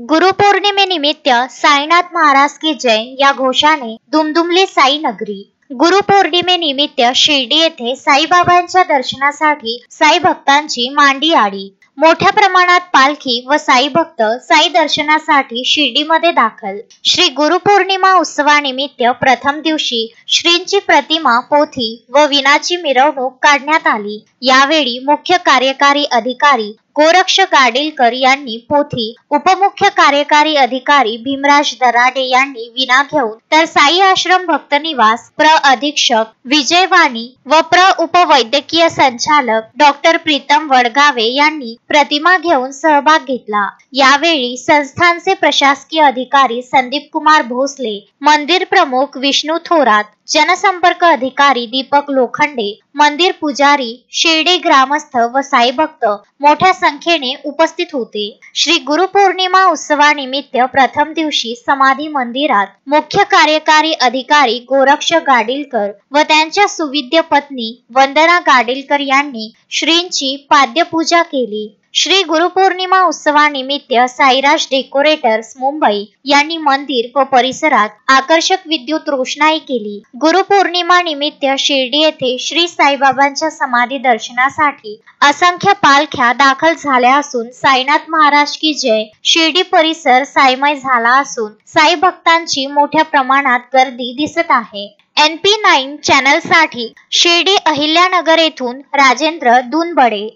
गुरुपौर्णिमेनिमित्त साईनाथ महाराज की जय या घोषाने दुमदुमले साई नगरी। गुरुपौर्णिमेनिमित्त शिर्डी येथे साईबाबांच्या दर्शनासाठी साई भक्तांची मांडी आडी। मोठ्या प्रमाणात पालखी व साई भक्त साई दर्शनासाठी शिर्डीमध्ये दाखल। श्री गुरुपौर्णिमा उत्सवानिमित्त प्रथम दिवशी श्रींची प्रतिमा, पोथी व विनाची मिरवणूक काढण्यात आली। यावेळी मुख्य कार्यकारी अधिकारी गोरक्ष गाडीलकर यांनी पोथी, उपमुख्य कार्यकारी अधिकारी भीमराज दराडे यांनी विना घेऊन, तर साई आश्रम भक्त निवास प्र अधीक्षक विजयवाणी व प्र उपवैद्यकीय संचालक डॉक्टर प्रीतम वडगावे यांनी प्रतिमा घेऊन सहभाग घेतला। यावेळी संस्थानचे प्रशासकीय अधिकारी संदीप कुमार भोसले, मंदिर प्रमुख विष्णू थोरात, जनसंपर्क अधिकारी दीपक लोखंडे, मंदिर पुजारी, शिर्डी ग्रामस्थ व साई भक्त मोठ्या संख्येने उपस्थित होते। श्री गुरुपौर्णिमा उत्सवानिमित्त प्रथम दिवशी समाधी मंदिरात मुख्य कार्यकारी अधिकारी गोरक्ष गाडीलकर व त्यांच्या सुविद्य पत्नी वंदना गाडीलकर यांनी श्रींची पाद्यपूजा केली। श्री गुरुपौर्णिमा उत्सवानिमित्त साईराज डेकोरेटर्स मुंबई यांनी मंदिर व परिसरात आकर्षक विद्युत रोषणाई केली। गुरुपौर्णिमा निमित्त शिर्डी येथे श्री साईबाबांच्या समाधी दर्शनासाठी असंख्य पालख्या दाखल झाल्या असून साईनाथ महाराज की जय शिर्डी परिसर साईमय झाला असून साई भक्तांची मोठ्या प्रमाणात गर्दी दिसत आहे। NP9 चॅनल साठी शिर्डी अहिल्यानगर येथून राजेंद्र दुनबडे।